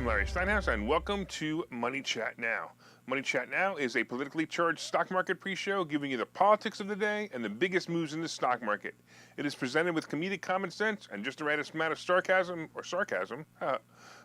Larry Steinhouse, and welcome to Money Chat Now. Money Chat Now is a politically charged stock market pre-show giving you the politics of the day and the biggest moves in the stock market. It is presented with comedic common sense and just the right amount of sarcasm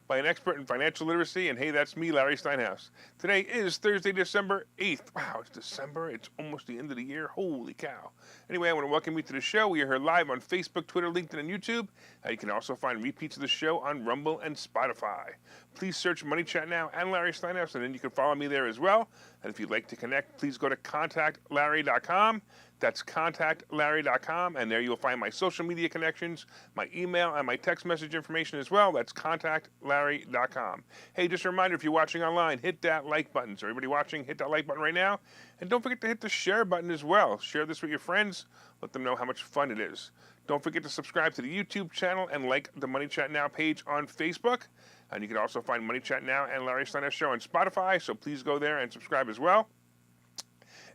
by an expert in financial literacy, and hey, that's me, Larry Steinhouse. Today is Thursday, December 8th. Wow, it's December. It's almost the end of the year. Holy cow. Anyway, I want to welcome you to the show. We are here live on Facebook, Twitter, LinkedIn, and YouTube. You can also find repeats of the show on Rumble and Spotify. Please search Money Chat Now and Larry Steinhouse, and then you can follow me there as well. And if you'd like to connect, please go to contactlarry.com. That's contactlarry.com, and there you'll find my social media connections, my email, and my text message information as well. That's contactlarry.com. Hey, just a reminder, if you're watching online, hit that like button. So everybody watching, hit that like button right now. And don't forget to hit the share button as well. Share this with your friends. Let them know how much fun it is. Don't forget to subscribe to the YouTube channel and like the Money Chat Now page on Facebook. And you can also find Money Chat Now and Larry Steinhouse Show on Spotify, so please go there and subscribe as well.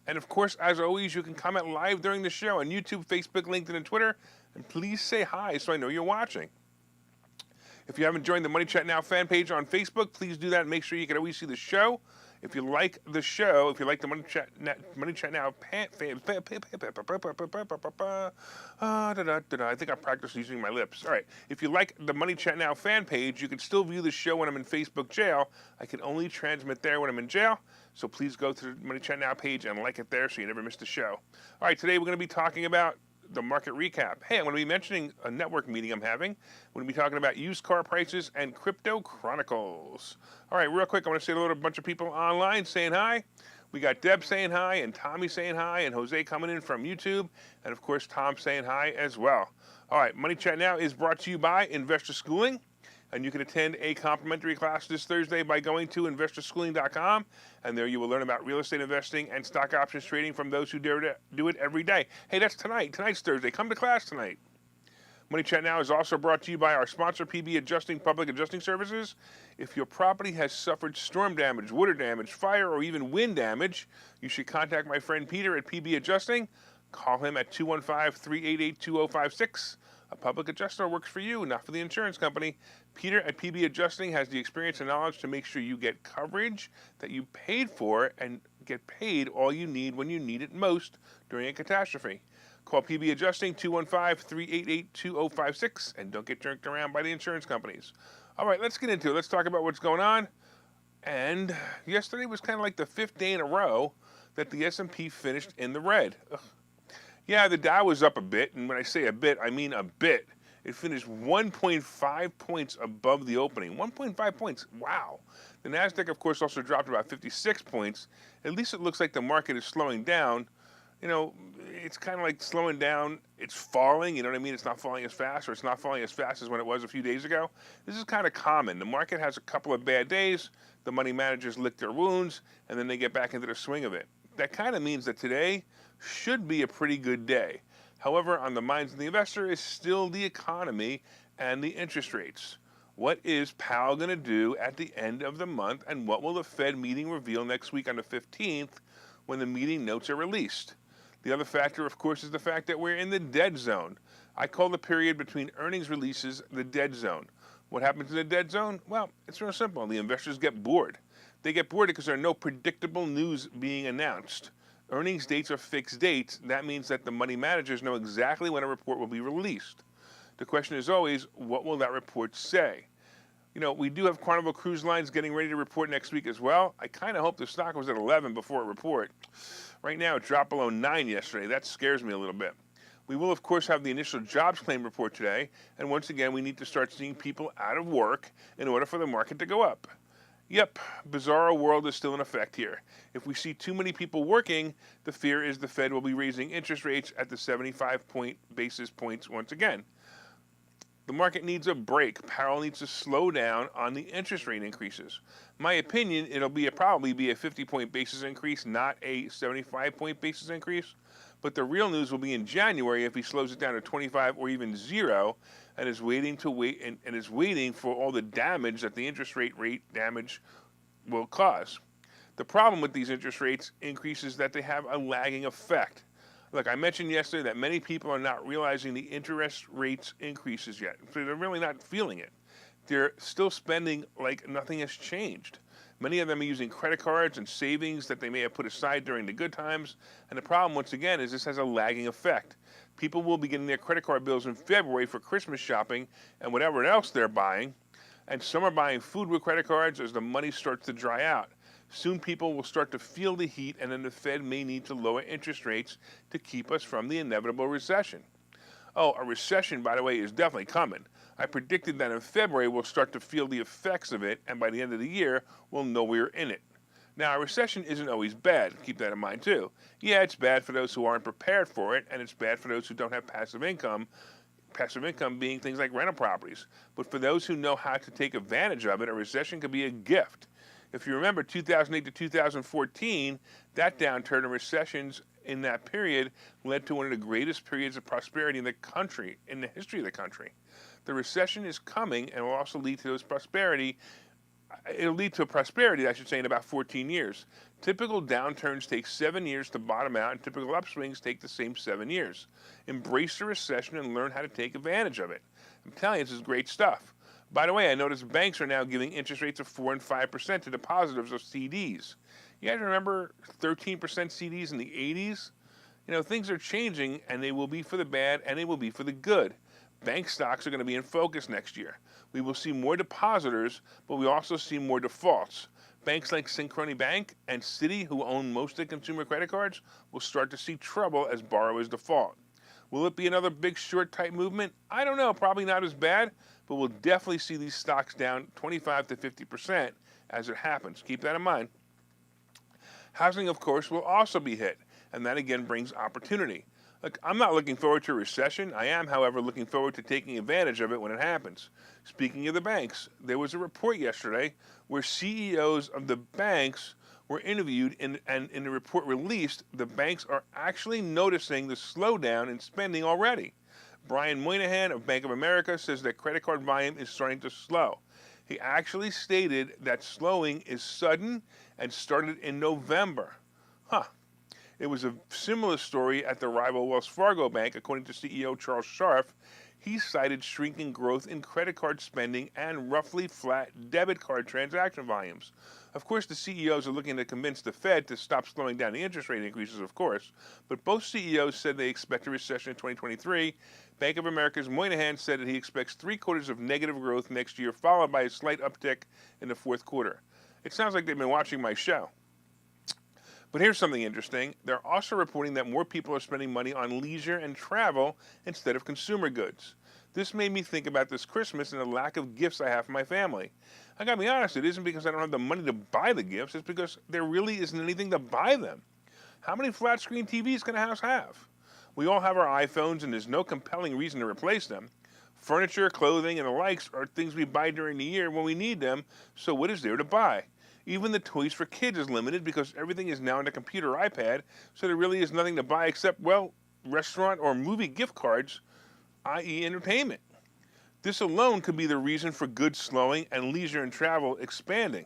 And of course, as always, you can comment live during the show on YouTube, Facebook, LinkedIn, and Twitter. And please say hi so I know you're watching. If you haven't joined the Money Chat Now fan page on Facebook, please do that and make sure you can always see the show. If you like the show, if you like the Money Chat Now fan, I think I practiced using my lips. All right. If you like the Money Chat Now fan page, you can still view the show when I'm in Facebook jail. I can only transmit there when I'm in jail. So please go to the Money Chat Now page and like it there so you never miss the show. All right. Today we're going to be talking about the market recap. Hey, I'm going to be mentioning a network meeting I'm having. We're going to be talking about used car prices and crypto chronicles. All right, real quick, I want to say hello to a bunch of people online saying hi. We got Deb saying hi, and Tommy saying hi, and Jose coming in from YouTube, and of course, Tom saying hi as well. All right, Money Chat Now is brought to you by Investor Schooling. And you can attend a complimentary class this Thursday by going to investorschooling.com. And there you will learn about real estate investing and stock options trading from those who dare to do it every day. Hey, that's tonight. Tonight's Thursday. Come to class tonight. Money Chat Now is also brought to you by our sponsor, PB Adjusting Public Adjusting Services. If your property has suffered storm damage, water damage, fire, or even wind damage, you should contact my friend Peter at PB Adjusting. Call him at 215-388-2056. A public adjuster works for you, not for the insurance company. Peter at PB Adjusting has the experience and knowledge to make sure you get coverage that you paid for and get paid all you need when you need it most during a catastrophe. Call PB Adjusting 215-388-2056 and don't get jerked around by the insurance companies. All right, let's get into it. Let's talk about what's going on. And yesterday was kind of like the fifth day in a row that the S&P finished in the red. Ugh. Yeah, the Dow was up a bit, and when I say a bit, I mean a bit. It finished 1.5 points above the opening. 1.5 points. Wow. The Nasdaq, of course, also dropped about 56 points. At least it looks like the market is slowing down. You know, it's kind of like slowing down. It's falling. You know what I mean? It's not falling as fast, or it's not falling as fast as when it was a few days ago. This is kind of common. The market has a couple of bad days. The money managers lick their wounds, and then they get back into the swing of it. That kind of means that today should be a pretty good day. However, on the minds of the investor is still the economy and the interest rates. What is Powell going to do at the end of the month, and what will the Fed meeting reveal next week on the 15th when the meeting notes are released? The other factor, of course, is the fact that we're in the dead zone. I call the period between earnings releases the dead zone. What happens in the dead zone? Well, it's real simple. The investors get bored. They get bored because there are no predictable news being announced. Earnings dates are fixed dates. That means that the money managers know exactly when a report will be released. The question is always, what will that report say? You know, we do have Carnival Cruise Lines getting ready to report next week as well. I kind of hope the stock was at 11 before it report. Right now, it dropped below 9 yesterday. That scares me a little bit. We will, of course, have the initial jobs claim report today. And once again, we need to start seeing people out of work in order for the market to go up. Yep, bizarro world is still in effect here. If we see too many people working, the fear is the Fed will be raising interest rates at the 75 basis points once again. The market needs a break. Powell needs to slow down on the interest rate increases. My opinion, it'll probably be a 50-point basis increase, not a 75-point basis increase. But the real news will be in January if he slows it down to 25 or even 0 and is waiting for all the damage that the interest rate damage will cause. The problem with these interest rates increases that they have a lagging effect. Look, I mentioned yesterday that many people are not realizing the interest rates increases yet. So they're really not feeling it. they're still spending like nothing has changed. Many of them are using credit cards and savings that they may have put aside during the good times. And the problem, once again, is this has a lagging effect. People will be getting their credit card bills in February for Christmas shopping and whatever else they're buying. And some are buying food with credit cards as the money starts to dry out. Soon people will start to feel the heat, and then the Fed may need to lower interest rates to keep us from the inevitable recession. Oh, a recession, by the way, is definitely coming. I predicted that in February we'll start to feel the effects of it, and by the end of the year, we'll know we're in it. Now, a recession isn't always bad. Keep that in mind, too. Yeah, it's bad for those who aren't prepared for it, and it's bad for those who don't have passive income being things like rental properties. But for those who know how to take advantage of it, a recession could be a gift. If you remember 2008 to 2014, that downturn and recessions in that period led to one of the greatest periods of prosperity in the country, in the history of the country. The recession is coming and will also lead to it'll lead to prosperity, I should say, in about 14 years. Typical downturns take 7 years to bottom out, and typical upswings take the same 7 years. Embrace the recession and learn how to take advantage of it. I'm telling you, this is great stuff. By the way, I noticed banks are now giving interest rates of 4 and 5% to depositors of CDs. You guys remember 13% CDs in the 80s? You know, things are changing, and they will be for the bad, and they will be for the good. Bank stocks are going to be in focus next year. We will see more depositors, but we also see more defaults. Banks like Synchrony Bank and Citi, who own most of the consumer credit cards, will start to see trouble as borrowers default. Will it be another big short type movement? I don't know, probably not as bad, but we'll definitely see these stocks down 25 to 50% as it happens. Keep that in mind. Housing, of course, will also be hit, and that again brings opportunity. Look, I'm not looking forward to a recession. I am, however, looking forward to taking advantage of it when it happens. Speaking of the banks, there was a report yesterday where CEOs of the banks were interviewed, and in the report released, the banks are actually noticing the slowdown in spending already. Brian Moynihan of Bank of America says that credit card volume is starting to slow. He actually stated that slowing is sudden and started in November. It was a similar story at the rival Wells Fargo Bank, according to CEO Charles Scharf. He cited shrinking growth in credit card spending and roughly flat debit card transaction volumes. Of course, the CEOs are looking to convince the Fed to stop slowing down the interest rate increases, of course, but both CEOs said they expect a recession in 2023. Bank of America's Moynihan said that he expects 3 quarters of negative growth next year, followed by a slight uptick in the fourth quarter. It sounds like they've been watching my show. But here's something interesting. They're also reporting that more people are spending money on leisure and travel instead of consumer goods. This made me think about this Christmas and the lack of gifts I have for my family. I gotta be honest, it isn't because I don't have the money to buy the gifts, it's because there really isn't anything to buy them. How many flat screen TVs can a house have? We all have our iPhones and there's no compelling reason to replace them. Furniture, clothing, and the likes are things we buy during the year when we need them, so what is there to buy? Even the toys for kids is limited because everything is now on a computer or iPad, so there really is nothing to buy except, well, restaurant or movie gift cards, i.e. entertainment. This alone could be the reason for goods slowing and leisure and travel expanding.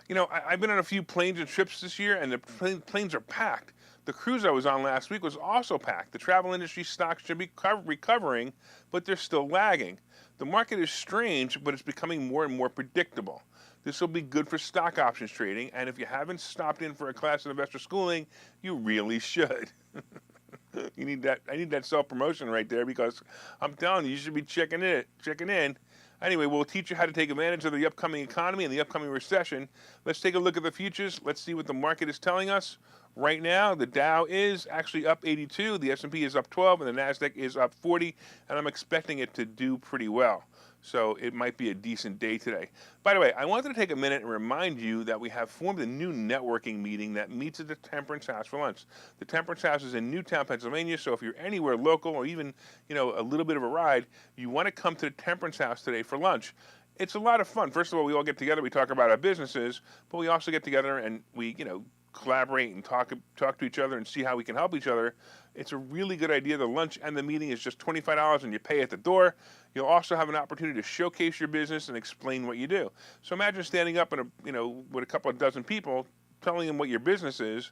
You know, I've been on a few planes and trips this year, and the planes are packed. The cruise I was on last week was also packed. The travel industry stocks should be recovering, but they're still lagging. The market is strange, but it's becoming more and more predictable. This will be good for stock options trading, and if you haven't stopped in for a class in investor schooling, you really should. I need that self-promotion right there because I'm telling you, you should be checking in. Anyway, we'll teach you how to take advantage of the upcoming economy and the upcoming recession. Let's take a look at the futures. Let's see what the market is telling us. Right now, the Dow is actually up 82, the S&P is up 12, and the NASDAQ is up 40, and I'm expecting it to do pretty well. So it might be a decent day today. By the way, I wanted to take a minute and remind you that we have formed a new networking meeting that meets at the Temperance House for lunch. The Temperance House is in Newtown, Pennsylvania, so if you're anywhere local or even, a little bit of a ride, you want to come to the Temperance House today for lunch. It's a lot of fun. First of all, we all get together, we talk about our businesses, but we also get together and we, collaborate and talk to each other and see how we can help each other. It's a really good idea. The lunch and the meeting is just $25 and you pay at the door. You'll also have an opportunity to showcase your business and explain what you do. So imagine standing up in with a couple of dozen people telling them what your business is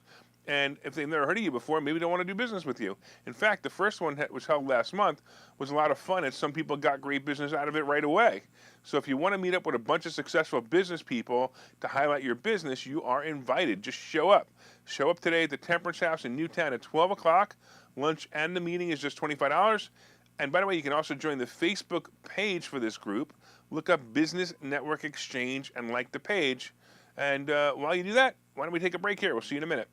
And if they've never heard of you before, maybe they don't want to do business with you. In fact, the first one that was held last month was a lot of fun, and some people got great business out of it right away. So if you want to meet up with a bunch of successful business people to highlight your business, you are invited. Just show up. Show up today at the Temperance House in Newtown at 12 o'clock. Lunch and the meeting is just $25. And by the way, you can also join the Facebook page for this group. Look up Business Network Exchange and like the page. And while you do that, why don't we take a break here? We'll see you in a minute.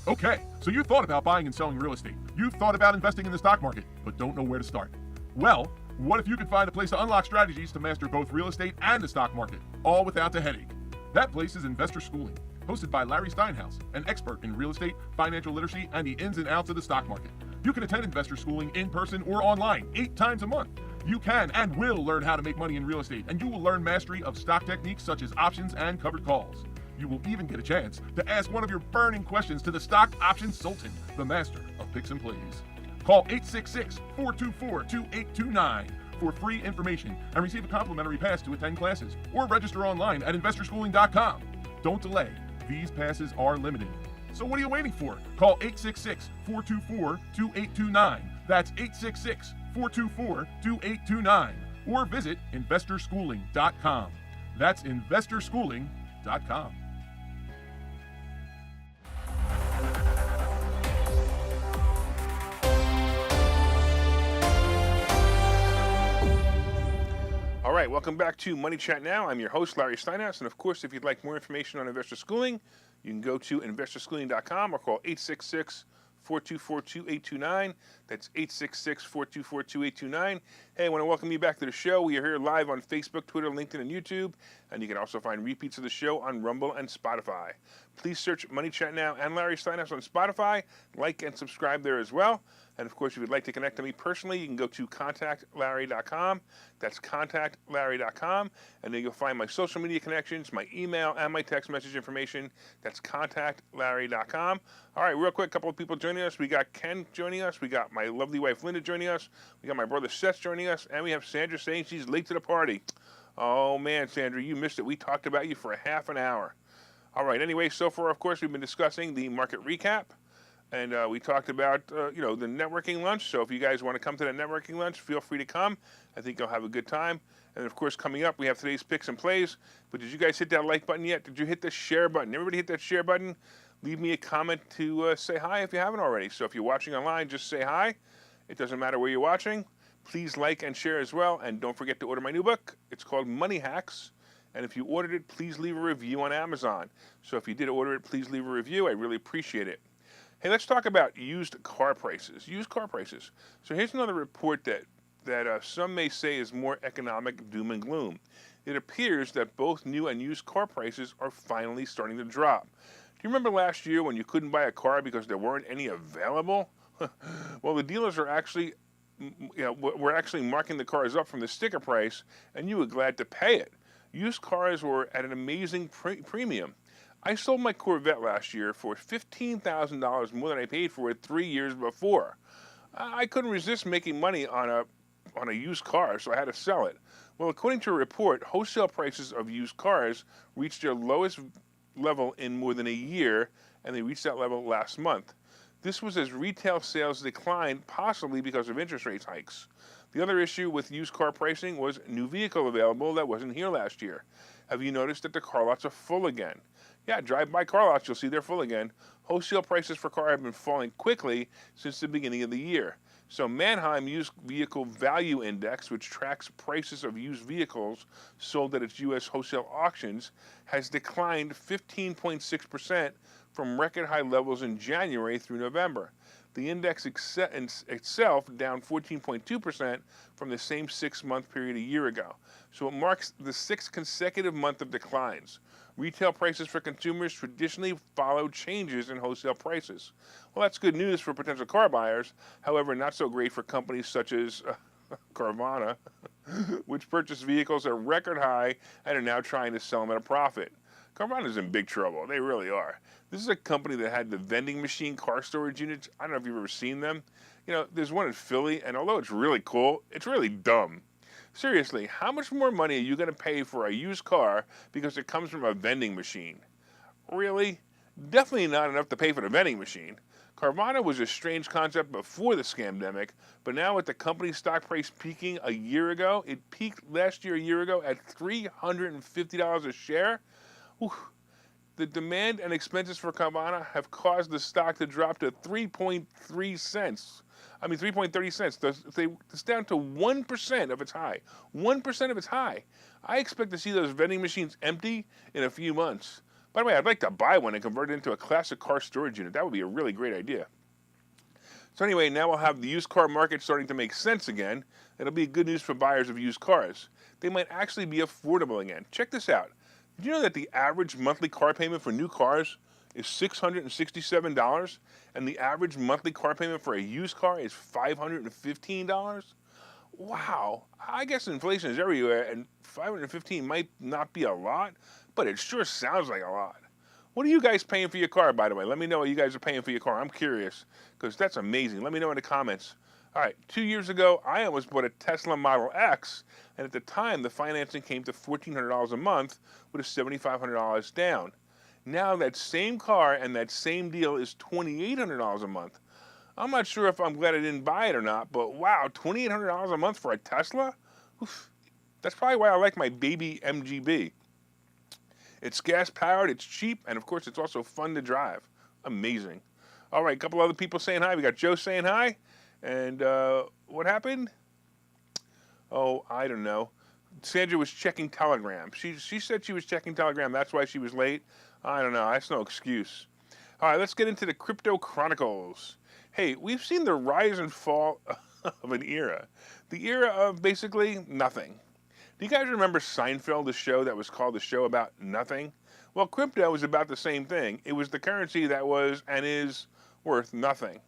Okay, so you thought about buying and selling real estate. You've thought about investing in the stock market, but don't know where to start. Well, what if you could find a place to unlock strategies to master both real estate and the stock market, all without the headache? That place is Investor Schooling, hosted by Larry Steinhouse, an expert in real estate, financial literacy, and the ins and outs of the stock market. You can attend Investor Schooling in person or online 8 times a month. You can and will learn how to make money in real estate, and you will learn mastery of stock techniques such as options and covered calls. You will even get a chance to ask one of your burning questions to the stock option sultan, the master of picks and plays. Call 866-424-2829 for free information and receive a complimentary pass to attend classes, or register online at investorschooling.com. Don't delay. These passes are limited. So what are you waiting for? Call 866-424-2829. That's 866-424-2829. Or visit investorschooling.com. That's investorschooling.com. All right, welcome back to Money Chat Now. I'm your host, Larry Steinhouse. And of course, if you'd like more information on Investor Schooling, you can go to investorschooling.com or call 866-424-2829. That's 866-424-2829. Hey, I want to welcome you back to the show. We are here live on Facebook, Twitter, LinkedIn, and YouTube. And you can also find repeats of the show on Rumble and Spotify. Please search Money Chat Now and Larry Steinhouse on Spotify. Like and subscribe there as well. And of course, if you'd like to connect to me personally, you can go to contactlarry.com. That's contactlarry.com. And then you'll find my social media connections, my email, and my text message information. That's contactlarry.com. All right, real quick, a couple of people joining us. We got Ken joining us. We got my lovely wife, Linda, joining us. We got my brother, Seth, joining us. And we have Sandra saying she's late to the party. Oh, man, Sandra, you missed it. We talked about you for a half an hour. All right, anyway, so far, of course, we've been discussing the market recap. And we talked about, the networking lunch. So if you guys want to come to that networking lunch, feel free to come. I think you'll have a good time. And, of course, coming up, we have today's picks and plays. But did you guys hit that like button yet? Did you hit the share button? Everybody hit that share button? Leave me a comment to say hi if you haven't already. So if you're watching online, just say hi. It doesn't matter where you're watching. Please like and share as well. And don't forget to order my new book. It's called Money Hacks. And if you ordered it, please leave a review on Amazon. So if you did order it, please leave a review. I really appreciate it. Hey, let's talk about used car prices. Used car prices. So here's another report that some may say is more economic doom and gloom. It appears that both new and used car prices are finally starting to drop. Do you remember last year when you couldn't buy a car because there weren't any available? Well, the dealers are actually, were actually marking the cars up from the sticker price, and you were glad to pay it. Used cars were at an amazing premium. I sold my Corvette last year for $15,000 more than I paid for it 3 years before. I couldn't resist making money on a used car, so I had to sell it. Well, according to a report, wholesale prices of used cars reached their lowest level in more than a year, and they reached that level last month. This was as retail sales declined, possibly because of interest rate hikes. The other issue with used car pricing was new vehicle available that wasn't here last year. Have you noticed that the car lots are full again? Yeah, drive by car lots, you'll see they're full again. Wholesale prices for cars have been falling quickly since the beginning of the year. So Manheim Used Vehicle Value Index, which tracks prices of used vehicles sold at its U.S. wholesale auctions, has declined 15.6% from record high levels in January through November. The index itself down 14.2% from the same 6-month period a year ago. So it marks the 6th consecutive month of declines. Retail prices for consumers traditionally follow changes in wholesale prices. Well, that's good news for potential car buyers. However, not so great for companies such as Carvana, which purchase vehicles at record high and are now trying to sell them at a profit. Carvana's in big trouble. They really are. This is a company that had the vending machine car storage units. I don't know if you've ever seen them. There's one in Philly, and although it's really cool, it's really dumb. Seriously, how much more money are you going to pay for a used car because it comes from a vending machine? Really? Definitely not enough to pay for the vending machine. Carvana was a strange concept before the scamdemic, but now with the company's stock price peaking a year ago, it peaked last year a year ago at $350 a share. Whew. The demand and expenses for Carvana have caused the stock to drop to 3.3 cents. I mean, 3.30 cents. It's down to 1% of its high. 1% of its high. I expect to see those vending machines empty in a few months. By the way, I'd like to buy one and convert it into a classic car storage unit. That would be a really great idea. So anyway, now we'll have the used car market starting to make sense again. It'll be good news for buyers of used cars. They might actually be affordable again. Check this out. Did you know that the average monthly car payment for new cars is $667, and the average monthly car payment for a used car is $515? Wow. I guess inflation is everywhere, and $515 might not be a lot, but it sure sounds like a lot. What are you guys paying for your car, by the way? Let me know what you guys are paying for your car. I'm curious, because that's amazing. Let me know in the comments. All right, 2 years ago, I almost bought a Tesla Model X, and at the time, the financing came to $1,400 a month with a $7,500 down. Now that same car and that same deal is $2,800 a month. I'm not sure if I'm glad I didn't buy it or not, but wow, $2,800 a month for a Tesla? Oof. That's probably why I like my baby MGB. It's gas-powered, it's cheap, and of course, it's also fun to drive. Amazing. All right, a couple other people saying hi. We got Joe saying hi. And what happened? Oh, I don't know. Sandra was checking Telegram. She said she was checking Telegram. That's why she was late. I don't know. That's no excuse. All right, let's get into the Crypto Chronicles. Hey, we've seen the rise and fall of an era. The era of basically nothing. Do you guys remember Seinfeld, the show that was called The Show About Nothing? Well, crypto was about the same thing. It was the currency that was and is worth nothing.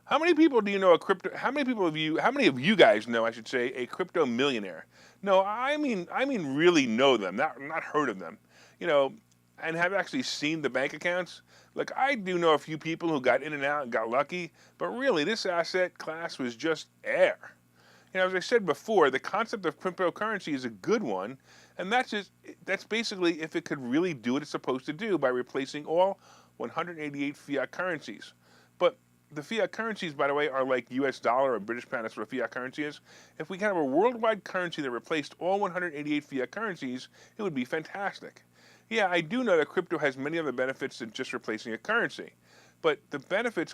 How many people do you know how many of you guys know, I should say, a crypto millionaire? No, I mean really know them, not heard of them. You know, and have actually seen the bank accounts. Like, I do know a few people who got in and out and got lucky, but really this asset class was just air. You know, as I said before, the concept of cryptocurrency is a good one, and that's basically if it could really do what it's supposed to do by replacing all 188 fiat currencies. But the fiat currencies, by the way, are like US dollar or British pound. That's what a fiat currency is. If we could have a worldwide currency that replaced all 188 fiat currencies, it would be fantastic. Yeah, I do know that crypto has many other benefits than just replacing a currency, but the benefits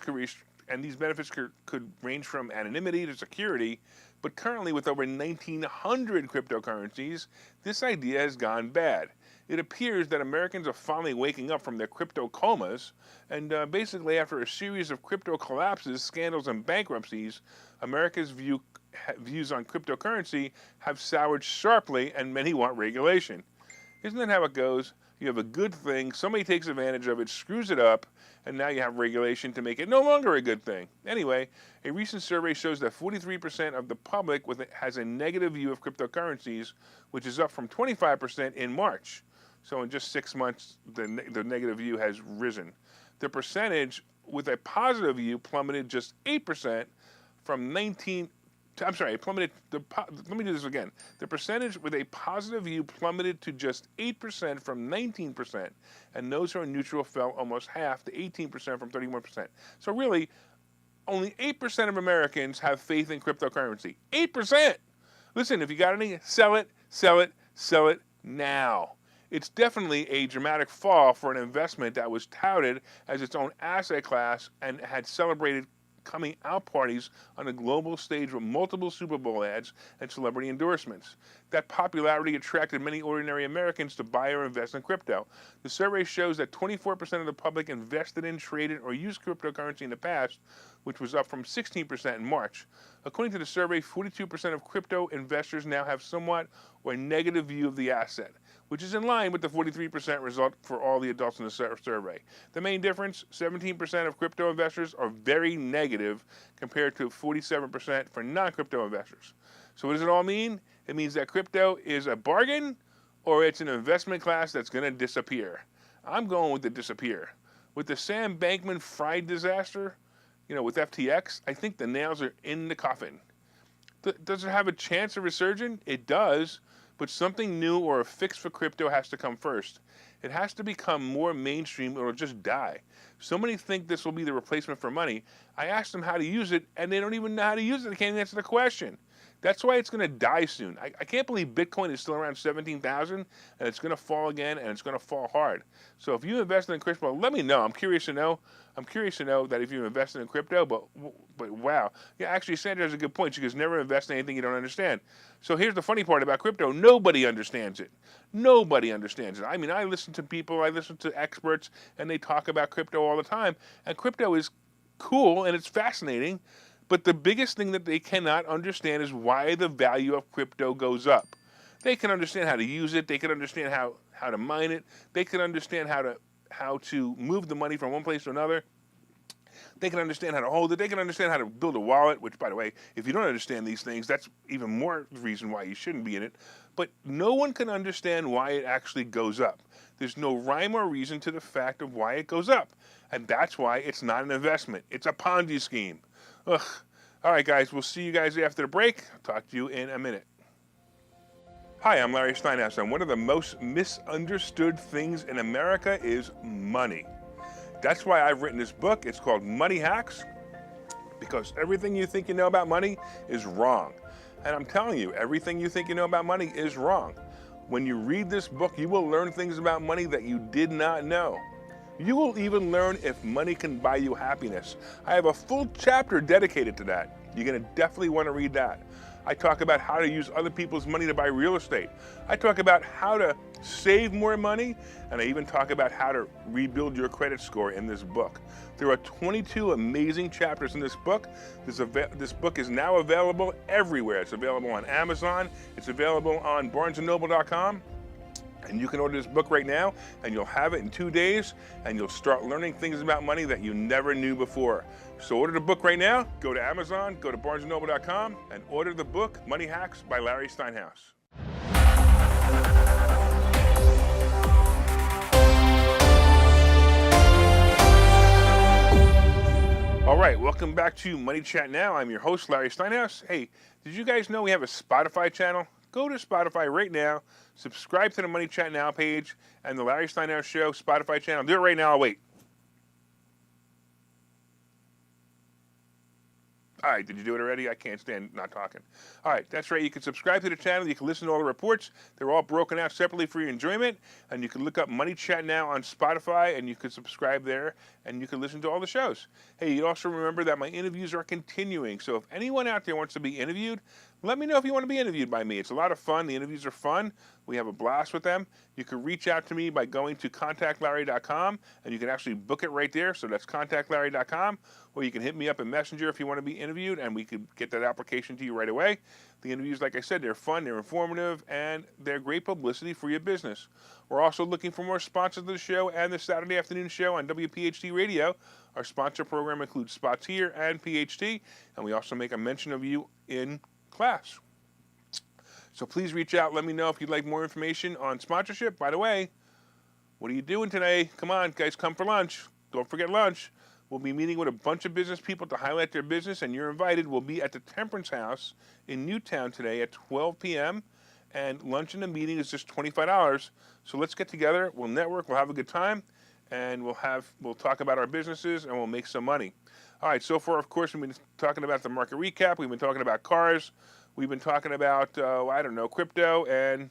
these benefits could range from anonymity to security. But currently, with over 1,900 cryptocurrencies, this idea has gone bad. It appears that Americans are finally waking up from their crypto comas, and basically after a series of crypto collapses, scandals, and bankruptcies, America's views on cryptocurrency have soured sharply, and many want regulation. Isn't that how it goes? You have a good thing, somebody takes advantage of it, screws it up, and now you have regulation to make it no longer a good thing. Anyway, a recent survey shows that 43% of the public has a negative view of cryptocurrencies, which is up from 25% in March. So in just 6 months, the negative view has risen. The percentage with a positive view plummeted just 8% from 19. I'm sorry, let me do this again. The percentage with a positive view plummeted to just 8% from 19%, and those who are neutral fell almost half to 18% from 31%. So really, only 8% of Americans have faith in cryptocurrency. 8%! Listen, if you got any, sell it, sell it, sell it now. It's definitely a dramatic fall for an investment that was touted as its own asset class and had celebrated coming out parties on a global stage with multiple Super Bowl ads and celebrity endorsements. That popularity attracted many ordinary Americans to buy or invest in crypto. The survey shows that 24% of the public invested in, traded, or used cryptocurrency in the past, which was up from 16% in March. According to the survey, 42% of crypto investors now have somewhat or a negative view of the asset, which is in line with the 43% result for all the adults in the survey. The main difference, 17% of crypto investors are very negative compared to 47% for non-crypto investors. So what does it all mean? It means that crypto is a bargain or it's an investment class that's going to disappear. I'm going with the disappear. With the Sam Bankman-Fried disaster, with FTX, I think the nails are in the coffin. Does it have a chance of resurgence? It does. But something new or a fix for crypto has to come first. It has to become more mainstream or it'll just die. So many think this will be the replacement for money. I asked them how to use it, and they don't even know how to use it. They can't even answer the question. That's why it's going to die soon. I can't believe Bitcoin is still around 17,000, and it's going to fall again, and it's going to fall hard. So if you invested in crypto, let me know. I'm curious to know. I'm curious to know that if you invested in crypto, but wow. Yeah, actually, Sandra has a good point. She goes, never invest in anything you don't understand. So here's the funny part about crypto. Nobody understands it. Nobody understands it. I mean, I listen to people, I listen to experts, and they talk about crypto all the time. And crypto is cool, and it's fascinating. But the biggest thing that they cannot understand is why the value of crypto goes up. They can understand how to use it. They can understand how to mine it. They can understand how to move the money from one place to another. They can understand how to hold it. They can understand how to build a wallet, which, by the way, if you don't understand these things, that's even more reason why you shouldn't be in it. But no one can understand why it actually goes up. There's no rhyme or reason to the fact of why it goes up. And that's why it's not an investment. It's a Ponzi scheme. Ugh. All right, guys, we'll see you guys after the break. I'll talk to you in a minute. Hi, I'm Larry Steinhouse, and one of the most misunderstood things in America is money. That's why I've written this book. It's called Money Hacks, because everything you think you know about money is wrong. And I'm telling you, everything you think you know about money is wrong. When you read this book, you will learn things about money that you did not know. You will even learn if money can buy you happiness. I have a full chapter dedicated to that. You're going to definitely want to read that. I talk about how to use other people's money to buy real estate. I talk about how to save more money, and I even talk about how to rebuild your credit score in this book. There are 22 amazing chapters in this book. This book is now available everywhere. It's available on Amazon. It's available on barnesandnoble.com. And you can order this book right now, and you'll have it in 2 days, and you'll start learning things about money that you never knew before. So order the book right now. Go to Amazon, go to barnesandnoble.com, and order the book, Money Hacks by Larry Steinhouse. All right, welcome back to Money Chat Now. I'm your host, Larry Steinhouse. Hey, did you guys know we have a Spotify channel? Go to Spotify right now, subscribe to the Money Chat Now page and the Larry Steinhouse Show Spotify channel. Do it right now, I'll wait. All right, did you do it already? I can't stand not talking. All right, that's right. You can subscribe to the channel. You can listen to all the reports. They're all broken out separately for your enjoyment. And you can look up Money Chat Now on Spotify, and you can subscribe there, and you can listen to all the shows. Hey, you also remember that my interviews are continuing. So if anyone out there wants to be interviewed, let me know if you want to be interviewed by me. It's a lot of fun. The interviews are fun. We have a blast with them. You can reach out to me by going to contactlarry.com, and you can actually book it right there. So that's contactlarry.com, or you can hit me up in Messenger if you want to be interviewed, and we could get that application to you right away. The interviews, like I said, they're fun, they're informative, and they're great publicity for your business. We're also looking for more sponsors of the show and the Saturday afternoon show on WPHT Radio. Our sponsor program includes spots here and PHT, and we also make a mention of you in class. So please reach out. Let me know if you'd like more information on sponsorship. By the way, what are you doing today? Come on, guys, come for lunch. Don't forget lunch. We'll be meeting with a bunch of business people to highlight their business, and you're invited. We'll be at the Temperance House in Newtown today at 12 p.m., and lunch and the meeting is just $25. So let's get together. We'll network. We'll have a good time, and we'll talk about our businesses, and we'll make some money. All right, so far, of course, we've been talking about the market recap. We've been talking about cars. We've been talking about, crypto, and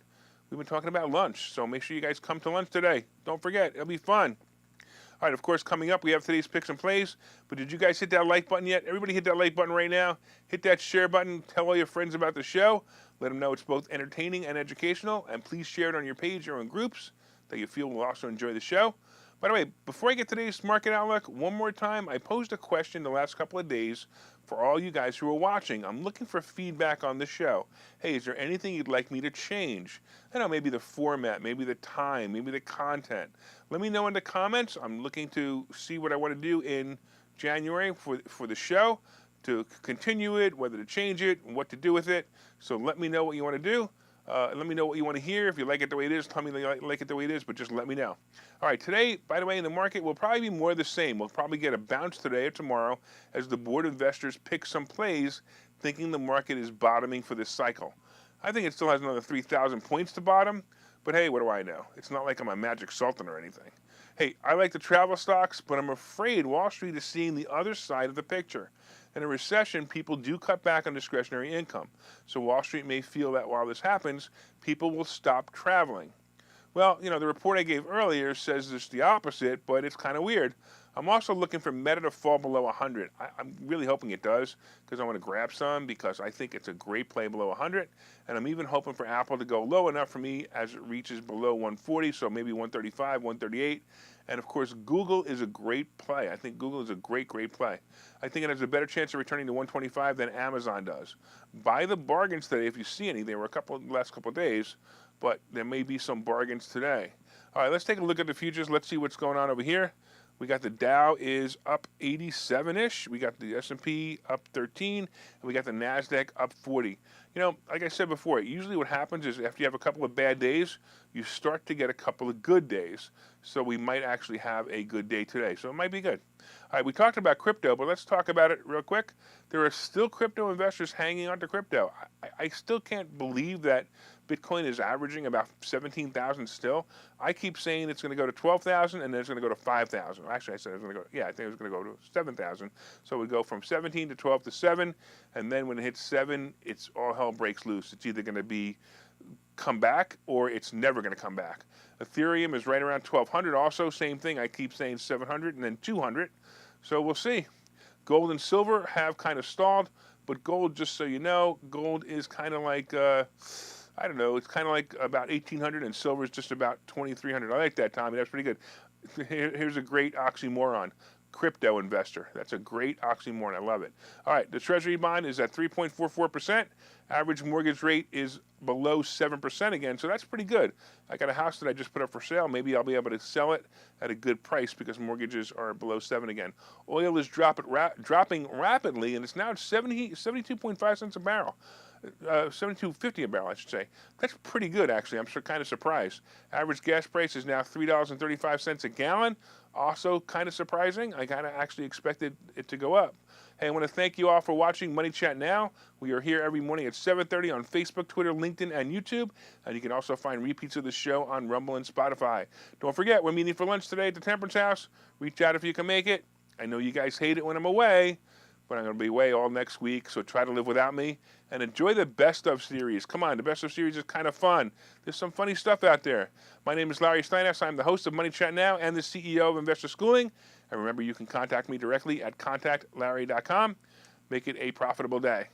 we've been talking about lunch. So make sure you guys come to lunch today. Don't forget, it'll be fun. All right, of course, coming up, we have today's picks and plays. But did you guys hit that like button yet? Everybody hit that like button right now. Hit that share button. Tell all your friends about the show. Let them know it's both entertaining and educational. And please share it on your page or in groups that you feel will also enjoy the show. By the way, before I get today's market outlook, one more time, I posed a question the last couple of days for all you guys who are watching. I'm looking for feedback on the show. Hey, is there anything you'd like me to change? I know, maybe the format, maybe the time, maybe the content. Let me know in the comments. I'm looking to see what I want to do in January for the show, to continue it, whether to change it, and what to do with it. So let me know what you want to do. Let me know what you want to hear. If you like it the way it is, tell me you like it the way it is, but just let me know. All right, today, by the way, in the market, will probably be more of the same. We'll probably get a bounce today or tomorrow as the board of investors pick some plays, thinking the market is bottoming for this cycle. I think it still has another 3,000 points to bottom, But hey, what do I know? It's not like I'm a magic sultan or anything. Hey, I like the travel stocks, but I'm afraid Wall Street is seeing the other side of the picture. In a recession, people do cut back on discretionary income. So Wall Street may feel that while this happens, people will stop traveling. Well, the report I gave earlier says it's the opposite, but it's kind of weird. I'm also looking for Meta to fall below 100. I'm really hoping it does because I want to grab some because I think it's a great play below 100. And I'm even hoping for Apple to go low enough for me as it reaches below 140, so maybe 135, 138. And of course, Google is a great play. I think Google is a great, great play. I think it has a better chance of returning to 125 than Amazon does. Buy the bargains today if you see any. There were last couple of days, but there may be some bargains today. All right, let's take a look at the futures. Let's see what's going on over here. We got the Dow is up 87-ish. We got the S&P up 13, and we got the NASDAQ up 40. Like I said before, usually what happens is after you have a couple of bad days, you start to get a couple of good days. So we might actually have a good day today. So it might be good. All right, we talked about crypto, but let's talk about it real quick. There are still crypto investors hanging on to crypto. I still can't believe that Bitcoin is averaging about 17,000 still. I keep saying it's going to go to 12,000 and then it's going to go to 5,000. Actually, I said it was going to go, I think it was going to go to 7,000. So we go from 17 to 12 to 7. And then when it hits 7, it's all hell breaks loose. It's either going to be come back or it's never going to come back. Ethereum is right around 1,200. Also, same thing. I keep saying 700 and then 200. So we'll see. Gold and silver have kind of stalled, but gold, just so you know, gold is kind of like, I don't know, it's kind of like about 1,800 and silver is just about 2,300. I like that, Tommy. That's pretty good. Here's a great oxymoron. Crypto investor. That's a great oxymoron. I love it. All right, the Treasury bond is at 3.44%. Average mortgage rate is below 7% again, so that's pretty good. I got a house that I just put up for sale. Maybe I'll be able to sell it at a good price because mortgages are below 7 again. Oil is dropping rapidly, and it's now at 72.5 cents a barrel. 72.50 a barrel, I should say. That's pretty good, actually. I'm kind of surprised. Average gas price is now $3.35 a gallon. Also kind of surprising. I kind of actually expected it to go up. Hey, I want to thank you all for watching Money Chat Now. We are here every morning at 7:30 on Facebook, Twitter, LinkedIn, and YouTube. And you can also find repeats of the show on Rumble and Spotify. Don't forget, we're meeting for lunch today at the Temperance House. Reach out if you can make it. I know you guys hate it when I'm away, but I'm going to be away all next week, so try to live without me. And enjoy the Best Of series. Come on, the Best Of series is kind of fun. There's some funny stuff out there. My name is Larry Steinhouse. I'm the host of Money Chat Now and the CEO of Investor Schooling. And remember, you can contact me directly at contactlarry.com. Make it a profitable day.